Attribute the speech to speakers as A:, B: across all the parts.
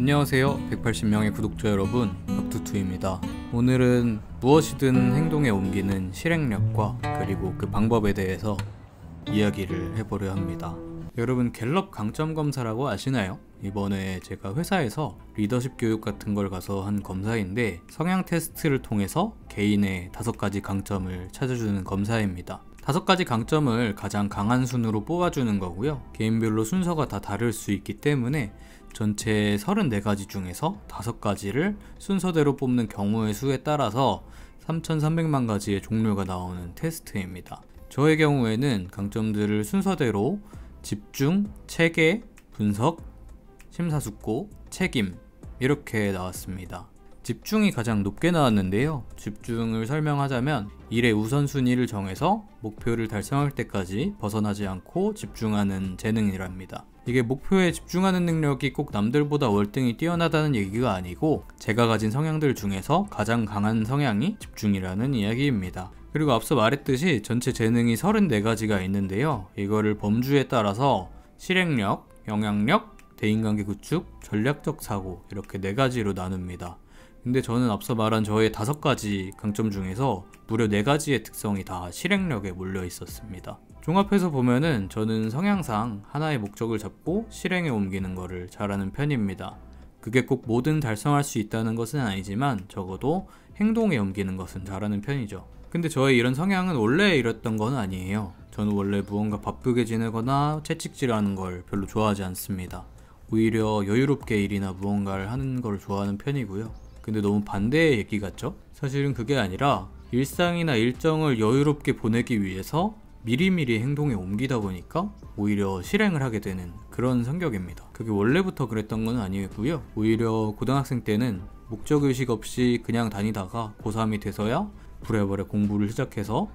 A: 안녕하세요. 180명의 구독자 여러분, 덕투투입니다. 오늘은 무엇이든 행동에 옮기는 실행력과 그리고 그 방법에 대해서 이야기를 해보려 합니다. 여러분, 갤럽 강점 검사라고 아시나요? 이번에 제가 회사에서 리더십 교육 같은 걸 가서 한 검사인데, 성향 테스트를 통해서 개인의 5가지 강점을 찾아주는 검사입니다. 5가지 강점을 가장 강한 순으로 뽑아주는 거고요. 개인별로 순서가 다 다를 수 있기 때문에 전체 34가지 중에서 5가지를 순서대로 뽑는 경우의 수에 따라서 3,300만 가지의 종류가 나오는 테스트입니다. 저의 경우에는 강점들을 순서대로 집중, 체계, 분석, 심사숙고, 책임 이렇게 나왔습니다. 집중이 가장 높게 나왔는데요. 집중을 설명하자면 일의 우선순위를 정해서 목표를 달성할 때까지 벗어나지 않고 집중하는 재능이랍니다. 이게 목표에 집중하는 능력이 꼭 남들보다 월등히 뛰어나다는 얘기가 아니고, 제가 가진 성향들 중에서 가장 강한 성향이 집중이라는 이야기입니다. 그리고 앞서 말했듯이 전체 재능이 34가지가 있는데요. 이거를 범주에 따라서 실행력, 영향력, 대인관계 구축, 전략적 사고 이렇게 4가지로 나눕니다. 근데 저는 앞서 말한 저의 5가지 강점 중에서 무려 4가지의 특성이 다 실행력에 몰려 있었습니다. 종합해서 보면은 저는 성향상 하나의 목적을 잡고 실행에 옮기는 거를 잘하는 편입니다. 그게 꼭 뭐든 달성할 수 있다는 것은 아니지만 적어도 행동에 옮기는 것은 잘하는 편이죠. 근데 저의 이런 성향은 원래 이랬던 건 아니에요. 저는 원래 무언가 바쁘게 지내거나 채찍질하는 걸 별로 좋아하지 않습니다. 오히려 여유롭게 일이나 무언가를 하는 걸 좋아하는 편이고요. 근데 너무 반대의 얘기 같죠? 사실은 그게 아니라 일상이나 일정을 여유롭게 보내기 위해서 미리미리 행동에 옮기다 보니까 오히려 실행을 하게 되는 그런 성격입니다. 그게 원래부터 그랬던 건 아니고요. 오히려 고등학생 때는 목적의식 없이 그냥 다니다가 고3이 돼서야 부랴부랴 공부를 시작해서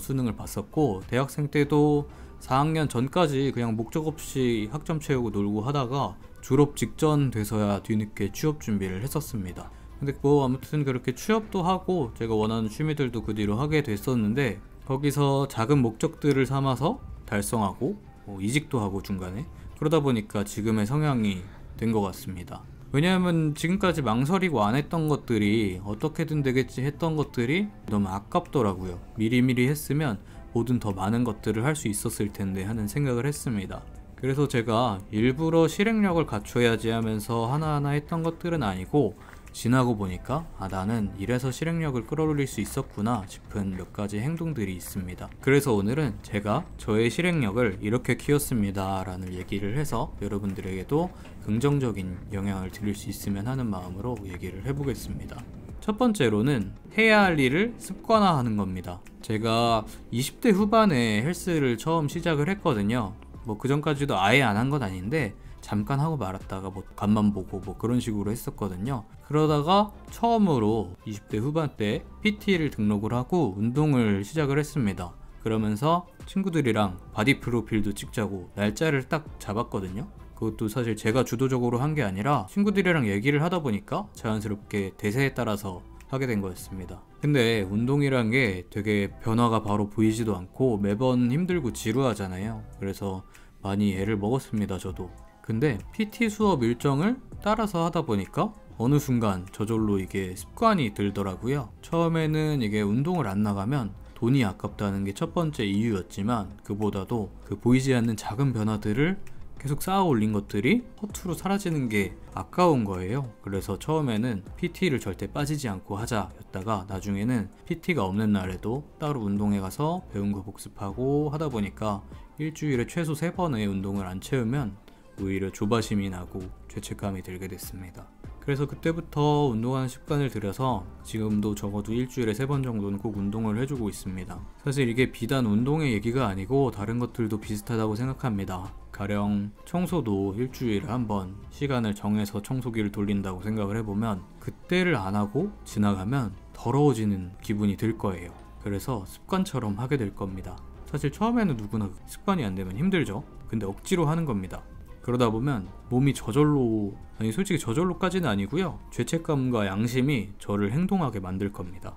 A: 수능을 봤었고, 대학생 때도 4학년 전까지 그냥 목적 없이 학점 채우고 놀고 하다가 졸업 직전 돼서야 뒤늦게 취업 준비를 했었습니다. 근데 아무튼 그렇게 취업도 하고 제가 원하는 취미들도 그 뒤로 하게 됐었는데, 거기서 작은 목적들을 삼아서 달성하고 이직도 하고 중간에, 그러다 보니까 지금의 성향이 된 것 같습니다. 왜냐하면 지금까지 망설이고 안 했던 것들이, 어떻게든 되겠지 했던 것들이 너무 아깝더라고요. 미리미리 했으면 뭐든 더 많은 것들을 할 수 있었을 텐데 하는 생각을 했습니다. 그래서 제가 일부러 실행력을 갖춰야지 하면서 하나하나 했던 것들은 아니고, 지나고 보니까 나는 이래서 실행력을 끌어올릴 수 있었구나 싶은 몇 가지 행동들이 있습니다. 그래서 오늘은 제가 저의 실행력을 이렇게 키웠습니다 라는 얘기를 해서 여러분들에게도 긍정적인 영향을 드릴 수 있으면 하는 마음으로 얘기를 해보겠습니다. 첫 번째로는 해야 할 일을 습관화하는 겁니다. 제가 20대 후반에 헬스를 처음 시작을 했거든요. 그 전까지도 아예 안 한 건 아닌데 잠깐 하고 말았다가 간만 보고 그런 식으로 했었거든요. 그러다가 처음으로 20대 후반 때 PT를 등록을 하고 운동을 시작을 했습니다. 그러면서 친구들이랑 바디 프로필도 찍자고 날짜를 딱 잡았거든요. 그것도 사실 제가 주도적으로 한 게 아니라 친구들이랑 얘기를 하다 보니까 자연스럽게 대세에 따라서 하게 된 거였습니다. 근데 운동이란 게 되게 변화가 바로 보이지도 않고 매번 힘들고 지루하잖아요. 그래서 많이 애를 먹었습니다, 저도. 근데 PT 수업 일정을 따라서 하다 보니까 어느 순간 저절로 이게 습관이 들더라고요. 처음에는 이게 운동을 안 나가면 돈이 아깝다는 게 첫 번째 이유였지만, 그보다도 그 보이지 않는 작은 변화들을 계속 쌓아 올린 것들이 허투루 사라지는 게 아까운 거예요. 그래서 처음에는 PT를 절대 빠지지 않고 하자 였다가, 나중에는 PT가 없는 날에도 따로 운동에 가서 배운 거 복습하고 하다 보니까 일주일에 최소 3번의 운동을 안 채우면 오히려 조바심이 나고 죄책감이 들게 됐습니다. 그래서 그때부터 운동하는 습관을 들여서 지금도 적어도 일주일에 3번 정도는 꼭 운동을 해주고 있습니다. 사실 이게 비단 운동의 얘기가 아니고 다른 것들도 비슷하다고 생각합니다. 가령 청소도 일주일에 1번 시간을 정해서 청소기를 돌린다고 생각을 해보면, 그때를 안 하고 지나가면 더러워지는 기분이 들 거예요. 그래서 습관처럼 하게 될 겁니다. 사실 처음에는 누구나 습관이 안 되면 힘들죠. 근데 억지로 하는 겁니다. 그러다 보면 몸이 저절로, 솔직히 저절로까지는 아니고요, 죄책감과 양심이 저를 행동하게 만들 겁니다.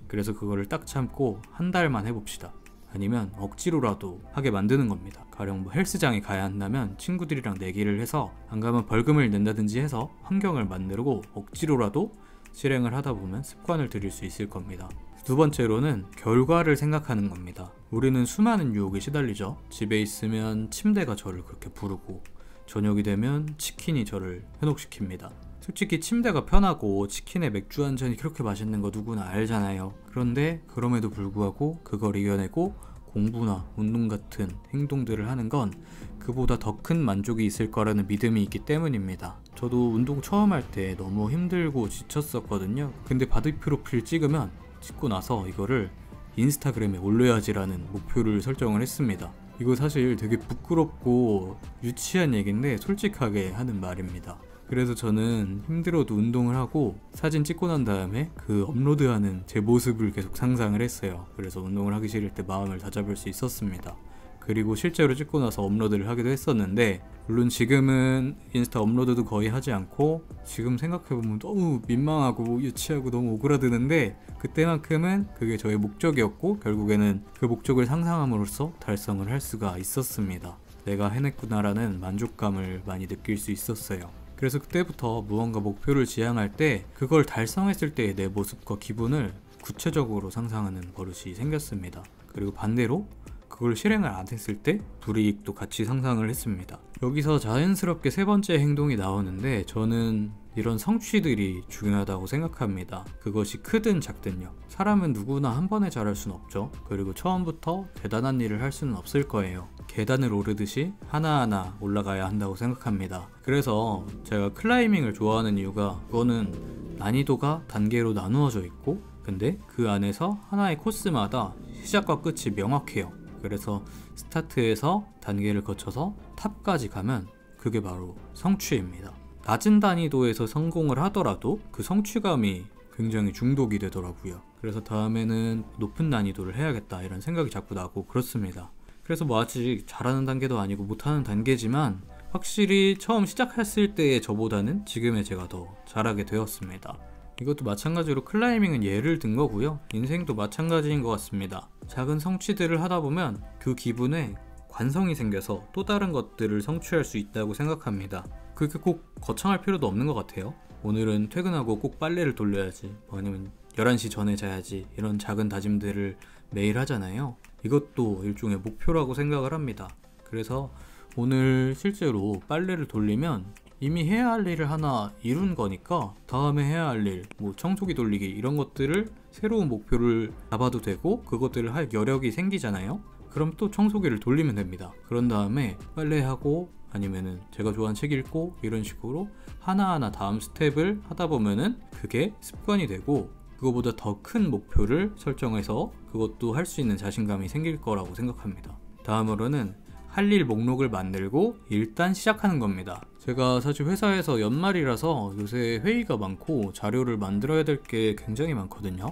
A: 그래서 그거를 딱 참고 한 달만 해봅시다. 아니면 억지로라도 하게 만드는 겁니다. 가령 뭐 헬스장에 가야 한다면 친구들이랑 내기를 해서 안 가면 벌금을 낸다든지 해서 환경을 만들고 억지로라도 실행을 하다 보면 습관을 들일 수 있을 겁니다. 두 번째로는 결과를 생각하는 겁니다. 우리는 수많은 유혹에 시달리죠. 집에 있으면 침대가 저를 그렇게 부르고 저녁이 되면 치킨이 저를 현혹시킵니다. 솔직히 침대가 편하고 치킨에 맥주 한 잔이 그렇게 맛있는 거 누구나 알잖아요. 그런데 그럼에도 불구하고 그걸 이겨내고 공부나 운동 같은 행동들을 하는 건 그보다 더 큰 만족이 있을 거라는 믿음이 있기 때문입니다. 저도 운동 처음 할 때 너무 힘들고 지쳤었거든요. 근데 바디 프로필 찍고 나서 이거를 인스타그램에 올려야지라는 목표를 설정을 했습니다. 이거 사실 되게 부끄럽고 유치한 얘기인데 솔직하게 하는 말입니다. 그래서 저는 힘들어도 운동을 하고 사진 찍고 난 다음에 그 업로드하는 제 모습을 계속 상상을 했어요. 그래서 운동을 하기 싫을 때 마음을 다잡을 수 있었습니다. 그리고 실제로 찍고 나서 업로드를 하기도 했었는데, 물론 지금은 인스타 업로드도 거의 하지 않고 지금 생각해보면 너무 민망하고 유치하고 너무 오그라드는데, 그때만큼은 그게 저의 목적이었고 결국에는 그 목적을 상상함으로써 달성을 할 수가 있었습니다. 내가 해냈구나라는 만족감을 많이 느낄 수 있었어요. 그래서 그때부터 무언가 목표를 지향할 때 그걸 달성했을 때의 내 모습과 기분을 구체적으로 상상하는 버릇이 생겼습니다. 그리고 반대로 그걸 실행을 안 했을 때 불이익도 같이 상상을 했습니다. 여기서 자연스럽게 세 번째 행동이 나오는데, 저는 이런 성취들이 중요하다고 생각합니다. 그것이 크든 작든요. 사람은 누구나 한 번에 잘할 수는 없죠. 그리고 처음부터 대단한 일을 할 수는 없을 거예요. 계단을 오르듯이 하나하나 올라가야 한다고 생각합니다. 그래서 제가 클라이밍을 좋아하는 이유가, 그거는 난이도가 단계로 나누어져 있고 근데 그 안에서 하나의 코스마다 시작과 끝이 명확해요. 그래서 스타트에서 단계를 거쳐서 탑까지 가면 그게 바로 성취입니다. 낮은 단위도에서 성공을 하더라도 그 성취감이 굉장히 중독이 되더라고요. 그래서 다음에는 높은 난이도를 해야겠다 이런 생각이 자꾸 나고 그렇습니다. 그래서 뭐 아직 잘하는 단계도 아니고 못하는 단계지만 확실히 처음 시작했을 때의 저보다는 지금의 제가 더 잘하게 되었습니다. 이것도 마찬가지로 클라이밍은 예를 든 거고요. 인생도 마찬가지인 것 같습니다. 작은 성취들을 하다 보면 그 기분에 관성이 생겨서 또 다른 것들을 성취할 수 있다고 생각합니다. 그게 꼭 거창할 필요도 없는 것 같아요. 오늘은 퇴근하고 꼭 빨래를 돌려야지, 아니면 11시 전에 자야지, 이런 작은 다짐들을 매일 하잖아요. 이것도 일종의 목표라고 생각을 합니다. 그래서 오늘 실제로 빨래를 돌리면 이미 해야 할 일을 하나 이룬 거니까 다음에 해야 할 일, 뭐 청소기 돌리기 이런 것들을 새로운 목표를 잡아도 되고 그것들을 할 여력이 생기잖아요. 그럼 또 청소기를 돌리면 됩니다. 그런 다음에 빨래하고 아니면은 제가 좋아하는 책 읽고 이런 식으로 하나하나 다음 스텝을 하다 보면은 그게 습관이 되고 그거보다 더 큰 목표를 설정해서 그것도 할 수 있는 자신감이 생길 거라고 생각합니다. 다음으로는 할 일 목록을 만들고 일단 시작하는 겁니다. 제가 사실 회사에서 연말이라서 요새 회의가 많고 자료를 만들어야 될 게 굉장히 많거든요.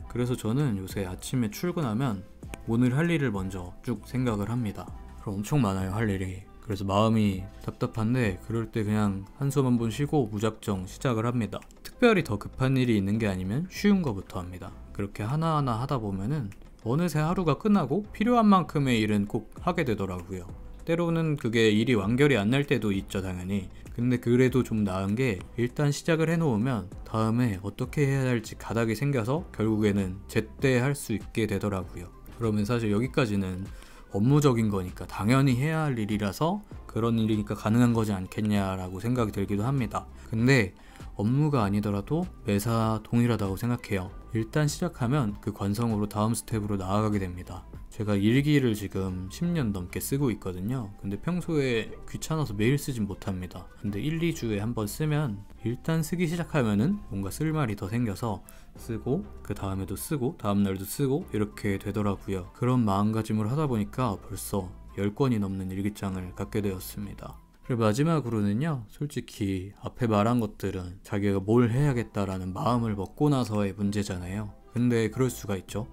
A: 그래서 저는 요새 아침에 출근하면 오늘 할 일을 먼저 쭉 생각을 합니다. 그럼 엄청 많아요, 할 일이. 그래서 마음이 답답한데 그럴 때 그냥 한숨 한번 쉬고 무작정 시작을 합니다. 특별히 더 급한 일이 있는 게 아니면 쉬운 거부터 합니다. 그렇게 하나하나 하다 보면은 어느새 하루가 끝나고 필요한 만큼의 일은 꼭 하게 되더라고요. 때로는 그게 일이 완결이 안 날 때도 있죠, 당연히. 근데 그래도 좀 나은 게 일단 시작을 해놓으면 다음에 어떻게 해야 할지 가닥이 생겨서 결국에는 제때 할 수 있게 되더라고요. 그러면 사실 여기까지는 업무적인 거니까 당연히 해야 할 일이라서 그런 일이니까 가능한 거지 않겠냐라고 생각이 들기도 합니다. 근데 업무가 아니더라도 매사 동일하다고 생각해요. 일단 시작하면 그 관성으로 다음 스텝으로 나아가게 됩니다. 제가 일기를 지금 10년 넘게 쓰고 있거든요. 근데 평소에 귀찮아서 매일 쓰진 못합니다. 근데 1, 2주에 한번 쓰면 일단 쓰기 시작하면은 뭔가 쓸 말이 더 생겨서 쓰고 그 다음에도 쓰고 다음 날도 쓰고 이렇게 되더라고요. 그런 마음가짐을 하다 보니까 벌써 10권이 넘는 일기장을 갖게 되었습니다. 그리고 마지막으로는요, 솔직히 앞에 말한 것들은 자기가 뭘 해야겠다라는 마음을 먹고 나서의 문제잖아요. 근데 그럴 수가 있죠.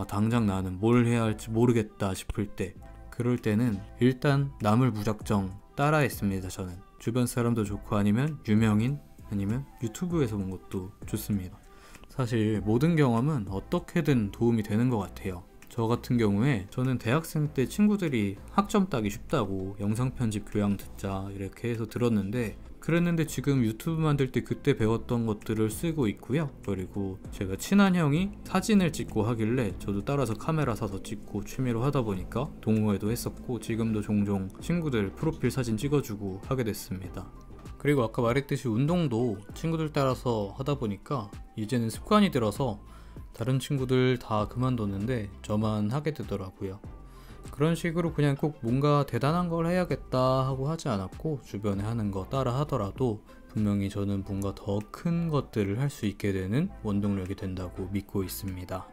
A: 당장 나는 뭘 해야 할지 모르겠다 싶을 때, 그럴 때는 일단 남을 무작정 따라했습니다. 저는 주변 사람도 좋고 아니면 유명인 아니면 유튜브에서 본 것도 좋습니다. 사실 모든 경험은 어떻게든 도움이 되는 것 같아요. 저 같은 경우에 저는 대학생 때 친구들이 학점 따기 쉽다고 영상 편집 교양 듣자 이렇게 해서 들었는데, 그랬는데 지금 유튜브 만들 때 그때 배웠던 것들을 쓰고 있고요. 그리고 제가 친한 형이 사진을 찍고 하길래 저도 따라서 카메라 사서 찍고 취미로 하다 보니까 동호회도 했었고, 지금도 종종 친구들 프로필 사진 찍어주고 하게 됐습니다. 그리고 아까 말했듯이 운동도 친구들 따라서 하다 보니까 이제는 습관이 들어서 다른 친구들 다 그만뒀는데 저만 하게 되더라고요. 그런 식으로 그냥 꼭 뭔가 대단한 걸 해야겠다 하고 하지 않았고, 주변에 하는 거 따라 하더라도 분명히 저는 뭔가 더 큰 것들을 할 수 있게 되는 원동력이 된다고 믿고 있습니다.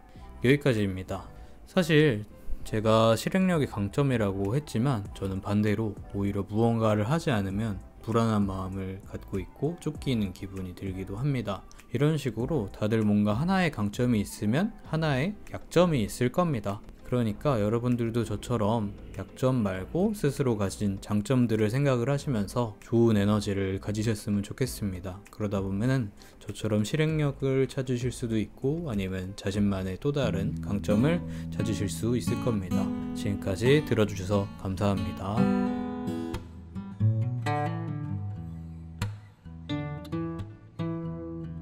A: 여기까지입니다. 사실 제가 실행력이 강점이라고 했지만 저는 반대로 오히려 무언가를 하지 않으면 불안한 마음을 갖고 있고 쫓기는 기분이 들기도 합니다. 이런 식으로 다들 뭔가 하나의 강점이 있으면 하나의 약점이 있을 겁니다. 그러니까 여러분들도 저처럼 약점 말고 스스로 가진 장점들을 생각을 하시면서 좋은 에너지를 가지셨으면 좋겠습니다. 그러다 보면은 저처럼 실행력을 찾으실 수도 있고 아니면 자신만의 또 다른 강점을 찾으실 수 있을 겁니다. 지금까지 들어주셔서 감사합니다.